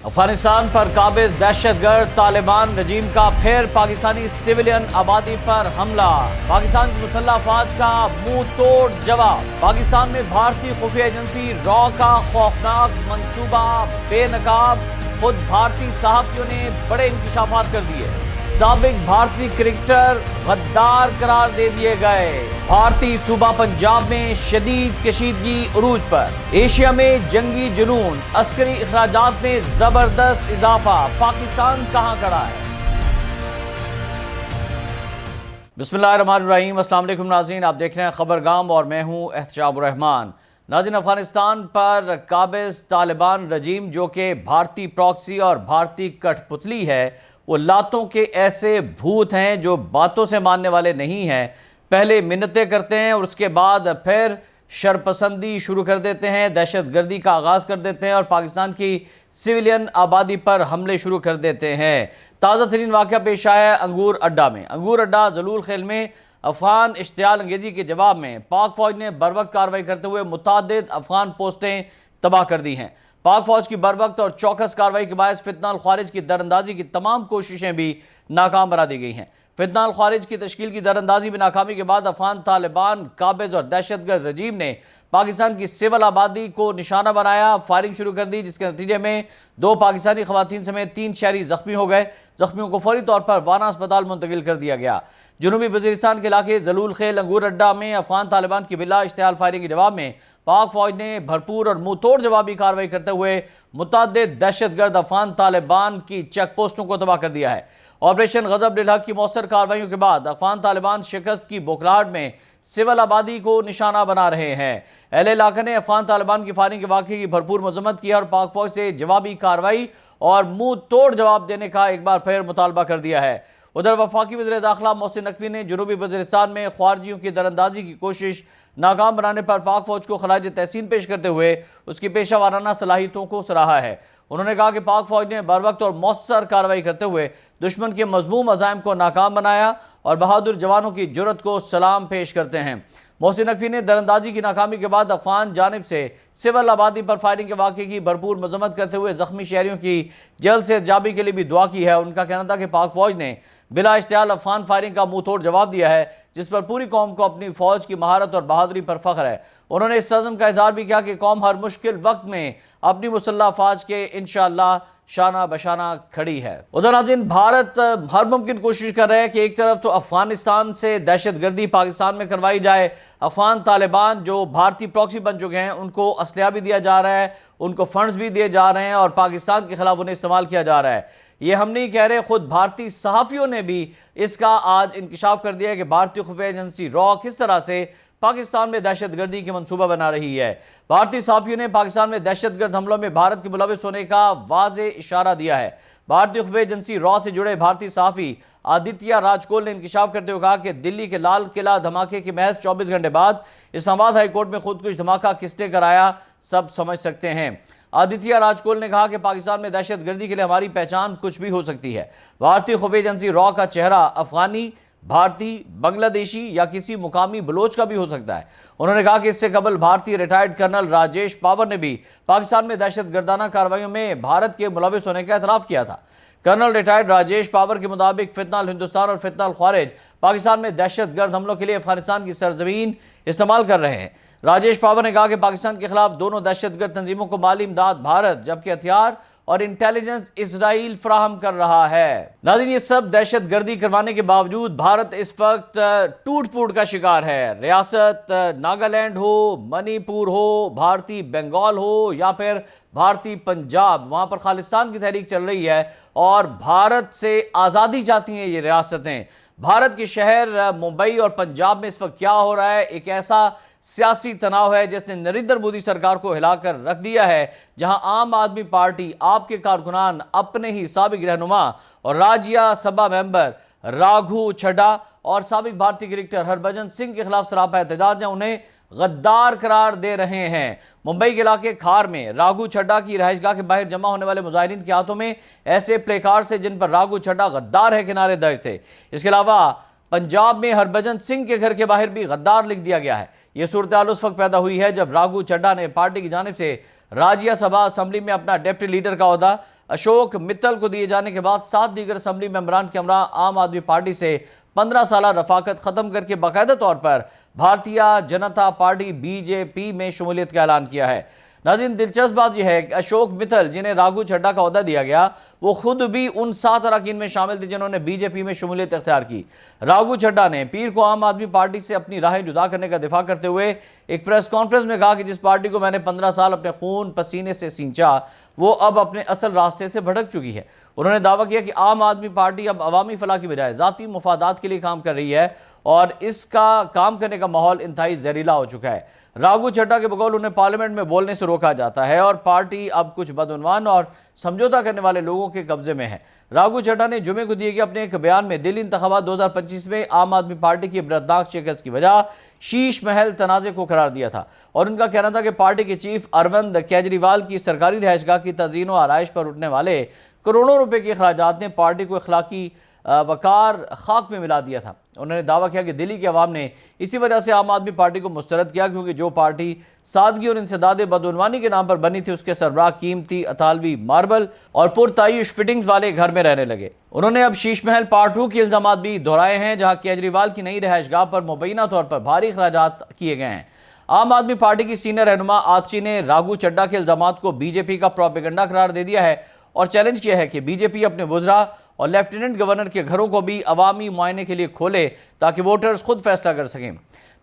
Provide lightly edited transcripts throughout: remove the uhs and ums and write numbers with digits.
افغانستان پر قابض دہشت گرد طالبان رجیم کا پھر پاکستانی سویلین آبادی پر حملہ، پاکستان کی مسلح افواج کا منہ توڑ جواب۔ پاکستان میں بھارتی خفیہ ایجنسی را کا خوفناک منصوبہ بے نقاب، خود بھارتی صحافیوں نے بڑے انکشافات کر دیے۔ سابق بھارتی کرکٹر غدار قرار دے دیے گئے۔ بھارتی صوبہ پنجاب میں شدید کشیدگی عروج پر۔ ایشیا میں جنگی جنون، عسکری اخراجات میں زبردست اضافہ، پاکستان کہاں کھڑا ہے؟ بسم اللہ الرحمن الرحیم۔ السلام علیکم ناظرین، آپ دیکھ رہے ہیں خبرگام اور میں ہوں احتشام الرحمان۔ ناظرین، افغانستان پر قابض طالبان رجیم جو کہ بھارتی پراکسی اور بھارتی کٹھ پتلی ہے، وہ لاتوں کے ایسے بھوت ہیں جو باتوں سے ماننے والے نہیں ہیں۔ پہلے منتیں کرتے ہیں اور اس کے بعد پھر شرپسندی شروع کر دیتے ہیں، دہشت گردی کا آغاز کر دیتے ہیں اور پاکستان کی سویلین آبادی پر حملے شروع کر دیتے ہیں۔ تازہ ترین واقعہ پیش آیا ہے انگور اڈا میں۔ انگور اڈا ذلول خیل میں افغان اشتعال انگیزی کے جواب میں پاک فوج نے بروقت کارروائی کرتے ہوئے متعدد افغان پوسٹیں تباہ کر دی ہیں۔ پاک فوج کی بروقت اور چوکس کارروائی کے باعث فتنہ الخوارج کی دراندازی کی تمام کوششیں بھی ناکام بنا دی گئی ہیں۔ فتنہ الخوارج کی تشکیل کی دراندازی میں ناکامی کے بعد افغان طالبان قابض اور دہشت گرد رجیم نے پاکستان کی سول آبادی کو نشانہ بنایا، فائرنگ شروع کر دی، جس کے نتیجے میں 2 پاکستانی خواتین سمیت 3 شہری زخمی ہو گئے۔ زخمیوں کو فوری طور پر وانا اسپتال منتقل کر دیا گیا۔ جنوبی وزیرستان کے علاقے ذلول خیل انگور اڈا میں افغان طالبان کی بلا اشتعال فائرنگ کے جواب میں پاک فوج نے بھرپور اور منہ توڑ جوابی کارروائی کرتے ہوئے متعدد دہشت گرد افغان طالبان کی چیک پوسٹوں کو تباہ کر دیا ہے۔ آپریشن غضب للحق کی مؤثر کارروائیوں کے بعد افغان طالبان شکست کی بوکھلاہٹ میں سول آبادی کو نشانہ بنا رہے ہیں۔ اہل علاقہ نے افغان طالبان کی فائرنگ کے واقعے کی بھرپور مذمت کی اور پاک فوج سے جوابی کارروائی اور منہ توڑ جواب دینے کا ایک بار پھر مطالبہ کر دیا ہے۔ ادھر وفاقی وزیر داخلہ محسن نقوی نے جنوبی وزیرستان میں خارجیوں کی دراندازی کی کوشش ناکام بنانے پر پاک فوج کو خراج تحسین پیش کرتے ہوئے اس کی پیشہ ورانہ صلاحیتوں کو سراہا ہے۔ انہوں نے کہا کہ پاک فوج نے بروقت اور مؤثر کارروائی کرتے ہوئے دشمن کے مذموم عزائم کو ناکام بنایا اور بہادر جوانوں کی جرأت کو سلام پیش کرتے ہیں۔ محسن نقوی نے دراندازی کی ناکامی کے بعد افغان جانب سے سول آبادی پر فائرنگ کے واقعے کی بھرپور مذمت کرتے ہوئے زخمی شہریوں کی جلد سے جابی کے لیے بھی دعا کی ہے۔ ان کا کہنا تھا کہ پاک فوج نے بلا اشتعال افغان فائرنگ کا منہ توڑ جواب دیا ہے، جس پر پوری قوم کو اپنی فوج کی مہارت اور بہادری پر فخر ہے۔ انہوں نے اس عزم کا اظہار بھی کیا کہ قوم ہر مشکل وقت میں اپنی مسلح افواج کے انشاءاللہ شانہ بشانہ کھڑی ہے۔ ادھر ناظرین، بھارت ہر ممکن کوشش کر رہا ہے کہ ایک طرف تو افغانستان سے دہشت گردی پاکستان میں کروائی جائے، افغان طالبان جو بھارتی پراکسی بن چکے ہیں ان کو اسلحہ بھی دیا جا رہا ہے، ان کو فنڈز بھی دیے جا رہے ہیں اور پاکستان کے خلاف انہیں استعمال کیا جا رہا ہے۔ یہ ہم نہیں کہہ رہے، خود بھارتی صحافیوں نے بھی اس کا آج انکشاف کر دیا ہے کہ بھارتی خفیہ ایجنسی را کس طرح سے پاکستان میں دہشت گردی کی منصوبہ بنا رہی ہے۔ بھارتی صحافیوں نے پاکستان میں دہشت گرد حملوں میں بھارت کے ملوث ہونے کا واضح اشارہ دیا ہے۔ بھارتی خفیہ ایجنسی را سے جڑے بھارتی صحافی آدتیہ راج کول نے انکشاف کرتے ہوئے کہا کہ دلی کے لال قلعہ دھماکے کے محض 24 گھنٹے بعد اسلام آباد ہائی کورٹ میں خودکش دھماکہ کس نے کرایا سب سمجھ سکتے ہیں۔ آدتیہ راج کول نے کہا کہ پاکستان میں دہشت گردی کے لیے ہماری پہچان کچھ بھی ہو سکتی ہے۔ بھارتی خفیہ ایجنسی را کا چہرہ افغانی، بھارتی، بنگلہ دیشی یا کسی مقامی بلوچ کا بھی ہو سکتا ہے۔ انہوں نے کہا کہ اس سے قبل بھارتی ریٹائرڈ کرنل راجیش پاور نے بھی پاکستان میں دہشت گردانہ کارروائیوں میں بھارت کے ملوث ہونے کا اعتراف کیا تھا۔ کرنل ریٹائرڈ راجیش پاور کے مطابق فتنہ الہندوستان اور فتنہ الخوارج پاکستان میں دہشت گرد حملوں کے لیے افغانستان کی سرزمین استعمال کر رہے ہیں۔ راجیش پاور نے کہا کہ پاکستان کے خلاف دونوں دہشت گرد تنظیموں کو مالی امداد بھارت جبکہ ہتھیار اور انٹیلیجنس اسرائیل فراہم کر رہا ہے۔ ناظرین، یہ سب دہشت گردی کروانے کے باوجود بھارت اس وقت ٹوٹ پھوٹ کا شکار ہے۔ ریاست ناگالینڈ ہو، منی پور ہو، بھارتی بنگال ہو یا پھر بھارتی پنجاب، وہاں پر خالصتان کی تحریک چل رہی ہے اور بھارت سے آزادی چاہتی ہیں یہ ریاستیں۔ بھارت کے شہر ممبئی اور پنجاب میں اس وقت کیا ہو رہا ہے؟ ایک ایسا سیاسی تناؤ ہے جس نے نریندر مودی سرکار کو ہلا کر رکھ دیا ہے، جہاں عام آدمی پارٹی آپ کے کارکنان اپنے ہی سابق رہنما اور راجیہ سبھا ممبر راگھو چھڈا اور سابق بھارتی کرکٹر ہربھجن سنگھ کے خلاف سراپا احتجاج ہیں، انہیں غدار قرار دے رہے ہیں۔ ممبئی کے علاقے کھار میں راگھو چھڈا کی رہائش گاہ کے باہر جمع ہونے والے مظاہرین کے ہاتھوں میں ایسے پلے کارڈ سے جن پر راگھو چھڈا غدار ہے کے نعرے درج تھے۔ اس کے علاوہ پنجاب میں ہربھجن سنگھ کے گھر کے باہر بھی غدار لکھ دیا گیا ہے۔ یہ صورتحال اس وقت پیدا ہوئی ہے جب راگھو چھڈا نے پارٹی کی جانب سے راجیہ سبھا اسمبلی میں اپنا ڈپٹی لیڈر کا عہدہ اشوک متل کو دیے جانے کے بعد 7 دیگر اسمبلی ممبران کے ہمراہ عام آدمی پارٹی سے 15 سالہ رفاقت ختم کر کے باقاعدہ طور پر بھارتیہ جنتا پارٹی BJP میں شمولیت کا اعلان کیا ہے۔ ناظرین، دلچسپ بات یہ ہے کہ اشوک متل جنہیں راگھو چڈھا کا عہدہ دیا گیا وہ خود بھی ان 7 اراکین میں شامل تھے جنہوں نے BJP میں شمولیت اختیار کی۔ راگھو چڈھا نے پیر کو عام آدمی پارٹی سے اپنی راہیں جدا کرنے کا دفاع کرتے ہوئے ایک پریس کانفرنس میں کہا کہ جس پارٹی کو میں نے 15 سال اپنے خون پسینے سے سینچا وہ اب اپنے اصل راستے سے بھٹک چکی ہے۔ انہوں نے دعویٰ کیا کہ عام آدمی پارٹی اب عوامی فلاح کی بجائے ذاتی مفادات کے لیے کام کر رہی ہے اور اس کا کام کرنے کا ماحول انتہائی زہریلا ہو چکا ہے۔ راگھو چڈھا کے بقول انہیں پارلیمنٹ میں بولنے سے روکا جاتا ہے اور پارٹی اب کچھ بدعنوان اور سمجھوتا کرنے والے لوگوں کے قبضے میں ہے۔ راگھو چڈھا نے جمعے کو دیے گئے اپنے ایک بیان میں دلی انتخابات 2025 میں عام آدمی پارٹی کی عبرتناک شکست کی وجہ شیش محل تنازع کو قرار دیا تھا اور ان کا کہنا تھا کہ پارٹی کے چیف اروند کیجریوال کی سرکاری رہائش گاہ کی تزئین و آرائش پر اٹھنے والے کروڑوں روپے کے اخراجات نے پارٹی کو اخلاقی وقار خاک میں ملا دیا تھا۔ انہوں نے دعویٰ کیا کہ دلی کے عوام نے اسی وجہ سے عام آدمی پارٹی کو مسترد کیا کیونکہ جو پارٹی سادگی اور انسداد بدعنوانی کے نام پر بنی تھی اس کے سربراہ قیمتی اطالوی ماربل اور پرتعیش فٹنگز والے گھر میں رہنے لگے۔ انہوں نے اب شیش محل پارٹ 2 کے الزامات بھی دہرائے ہیں جہاں کیجریوال کی نئی رہائش گاہ پر مبینہ طور پر بھاری اخراجات کیے گئے ہیں۔ عام آدمی پارٹی کی سینئر رہنما آتشی نے راگھو چڈھا کے الزامات کو BJP کا پروپیگنڈا قرار دے دیا ہے اور چیلنج کیا ہے کہ BJP اپنے وزراء اور لیفٹیننٹ گورنر کے گھروں کو بھی عوامی معائنے کے لیے کھولے تاکہ ووٹرز خود فیصلہ کر سکیں۔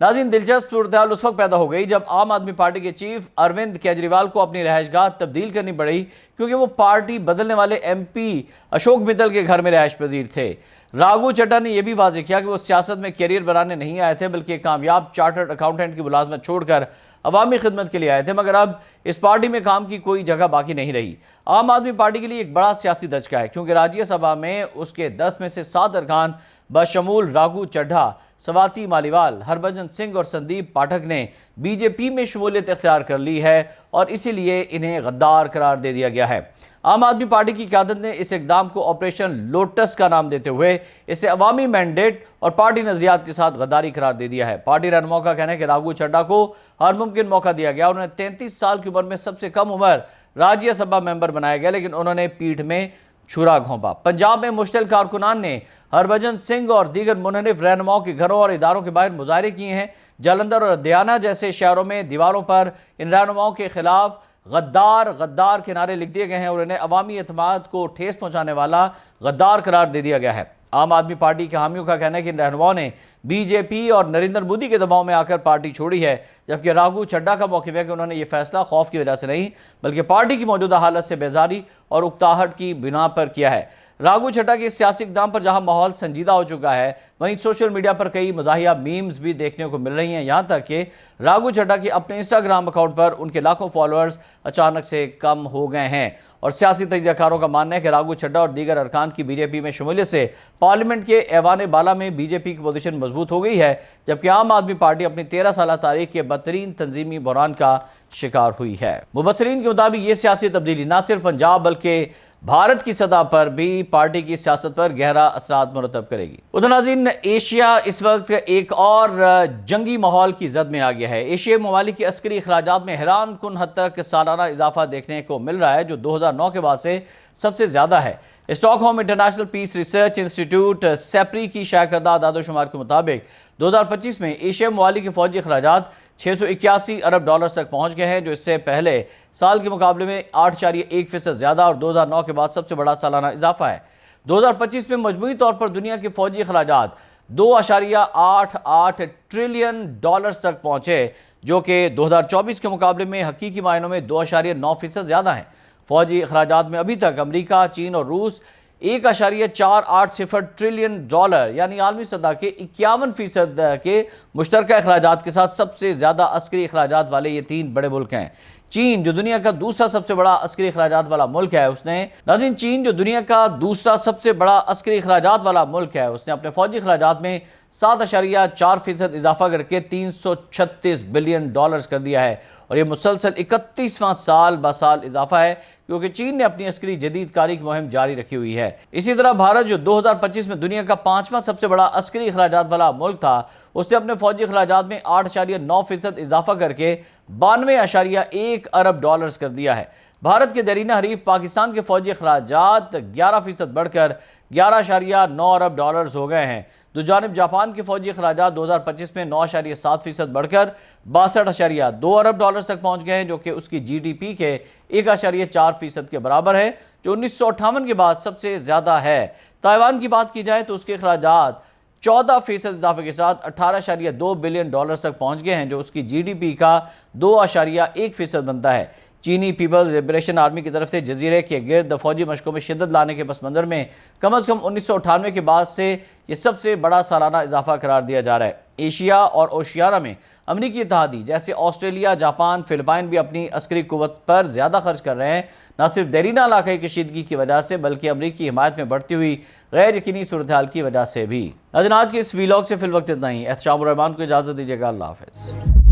ناظرین، دلچسپ صورتحال اس وقت پیدا ہو گئی جب عام آدمی پارٹی کے چیف اروند کیجریوال کو اپنی رہائش گاہ تبدیل کرنی پڑی کیونکہ وہ پارٹی بدلنے والے MP اشوک متل کے گھر میں رہائش پذیر تھے۔ راگھو چڈھا نے یہ بھی واضح کیا کہ وہ سیاست میں کیریئر بنانے نہیں آئے تھے بلکہ کامیاب چارٹرڈ اکاؤنٹنٹ کی ملازمت چھوڑ کر عوامی خدمت کے لیے آئے تھے، مگر اب اس پارٹی میں کام کی کوئی جگہ باقی نہیں رہی۔ عام آدمی پارٹی کے لیے ایک بڑا سیاسی دھچکا ہے کیونکہ راجیہ سبھا میں اس کے 10 میں سے 7 ارکان بشمول راگھو چڈھا، سواتی مالیوال، ہربھجن سنگھ اور سندیپ پاٹھک نے BJP میں شمولیت اختیار کر لی ہے اور اسی لیے انہیں غدار قرار دے دیا گیا ہے۔ عام آدمی پارٹی کی قیادت نے اس اقدام کو آپریشن لوٹس کا نام دیتے ہوئے اسے عوامی مینڈیٹ اور پارٹی نظریات کے ساتھ غداری قرار دے دیا ہے۔ پارٹی رہنماؤں کا کہنا ہے کہ راگھو چڈھا کو ہر ممکن موقع دیا گیا۔ انہوں نے 33 سال کی عمر میں سب سے کم عمر راجیہ سبھا ممبر بنایا گیا لیکن انہوں نے پیٹھ میں چھرا گھونپا۔ پنجاب میں مشتعل کارکنان نے ہربھجن سنگھ اور دیگر منحرف رہنماؤں کے گھروں اور اداروں کے باہر مظاہرے کیے ہیں۔ جلندھر اور دیانا جیسے شہروں میں دیواروں پر ان رہنماؤں کے خلاف غدار غدار کے نعرے لکھ دیے گئے ہیں اور انہیں عوامی اعتماد کو ٹھیس پہنچانے والا غدار قرار دے دیا گیا ہے۔ عام آدمی پارٹی کے حامیوں کا کہنا ہے کہ ان رہنماؤں نے BJP اور نریندر مودی کے دباؤ میں آ کر پارٹی چھوڑی ہے، جبکہ راگھو چڈھا کا موقف ہے کہ انہوں نے یہ فیصلہ خوف کی وجہ سے نہیں بلکہ پارٹی کی موجودہ حالت سے بیزاری اور اکتاہٹ کی بنا پر کیا ہے۔ راگھو چڈھا کے سیاسی اقدام پر جہاں ماحول سنجیدہ ہو چکا ہے وہیں سوشل میڈیا پر کئی مزاحیہ میمز بھی دیکھنے کو مل رہی ہیں، یہاں تک کہ راگھو چڈھا کے اپنے انسٹاگرام اکاؤنٹ پر ان کے لاکھوں فالوورز اچانک سے کم ہو گئے ہیں اور سیاسی تجزیہ کاروں کا ماننا ہے کہ راگھو چڈھا اور دیگر ارکان کی BJP میں شمولیت سے پارلیمنٹ کے ایوان بالا میں BJP کی پوزیشن مضبوط ہو گئی ہے، جبکہ عام آدمی پارٹی اپنی 13 سالہ تاریخ کے بدترین تنظیمی بحران کا شکار ہوئی ہے۔ مبصرین کے مطابق یہ سیاسی تبدیلی نہ صرف پنجاب بلکہ بھارت کی سطح پر بھی پارٹی کی سیاست پر گہرا اثرات مرتب کرے گی۔ ادھر ناظرین، ایشیا اس وقت ایک اور جنگی ماحول کی زد میں آ گیا ہے۔ ایشیائی ممالک کے عسکری اخراجات میں حیران کن حد تک سالانہ اضافہ دیکھنے کو مل رہا ہے جو 2009 کے بعد سے سب سے زیادہ ہے۔ Stockholm international peace research institute SIPRI کی شائع کردہ اعداد و شمار کے مطابق 2025 میں ایشیائی ممالک کے فوجی اخراجات 681 ارب ڈالرز تک پہنچ گئے ہیں جو اس سے پہلے سال کے مقابلے میں 8.1% زیادہ اور 2009 کے بعد سب سے بڑا سالانہ اضافہ ہے۔ 2025 میں مجموعی طور پر دنیا کے فوجی اخراجات 2.88 ٹریلین ڈالرز تک پہنچے جو کہ 2024 کے مقابلے میں حقیقی معنوں میں 2.9% زیادہ ہیں۔ فوجی اخراجات میں ابھی تک امریکہ، چین اور روس 1.480 ٹریلین ڈالر یعنی عالمی سطح کے 51% کے مشترکہ اخراجات کے ساتھ سب سے زیادہ عسکری اخراجات والے یہ 3 بڑے ملک ہیں۔ چین جو دنیا کا دوسرا سب سے بڑا عسکری اخراجات والا ملک ہے اس نے اپنے فوجی اخراجات میں 7.4% اضافہ کر کے 336 بلین ڈالرز کر دیا ہے اور یہ مسلسل 31واں سال بسال اضافہ ہے کیونکہ چین نے اپنی عسکری جدید کاری کی مہم جاری رکھی ہوئی ہے۔ اسی طرح بھارت جو 2025 میں دنیا کا 5واں سب سے بڑا عسکری اخراجات والا ملک تھا اس نے اپنے فوجی اخراجات میں 8.9% اضافہ کر کے 92.1 ارب ڈالرز کر دیا ہے۔ بھارت کے دیرینہ حریف پاکستان کے فوجی اخراجات 11% بڑھ کر 11.9 ارب ڈالرز ہو گئے ہیں۔ دوجانب جاپان کے فوجی اخراجات 2025 میں 9.7% بڑھ کر 62.2 ارب ڈالرز تک پہنچ گئے ہیں، جو کہ اس کی جی ڈی پی کے 1.4% کے برابر ہے، جو 1958 کے بعد سب سے زیادہ ہے۔ تائیوان کی بات کی جائے تو اس کے اخراجات 14% اضافے کے ساتھ 18.2 بلین ڈالرز تک پہنچ گئے ہیں، جو اس کی جی ڈی پی کا 2.1% بنتا ہے۔ چینی پیپلز لبریشن آرمی کی طرف سے جزیرے کے گرد فوجی مشقوں میں شدت لانے کے پس منظر میں کم از کم 1998 کے بعد سے یہ سب سے بڑا سالانہ اضافہ قرار دیا جا رہا ہے۔ ایشیا اور اوشیانیا میں امریکی اتحادی جیسے آسٹریلیا، جاپان، فلپائن بھی اپنی عسکری قوت پر زیادہ خرچ کر رہے ہیں، نہ صرف دیرینہ علاقائی کشیدگی کی وجہ سے بلکہ امریکی حمایت میں بڑھتی ہوئی غیر یقینی صورتحال کی وجہ سے بھی۔ ناظرین، آج کے اس ویلاگ سے فی الوقت اتنا ہی۔ احتشام الرحمان کو اجازت دیجیے گا۔ اللہ حافظ۔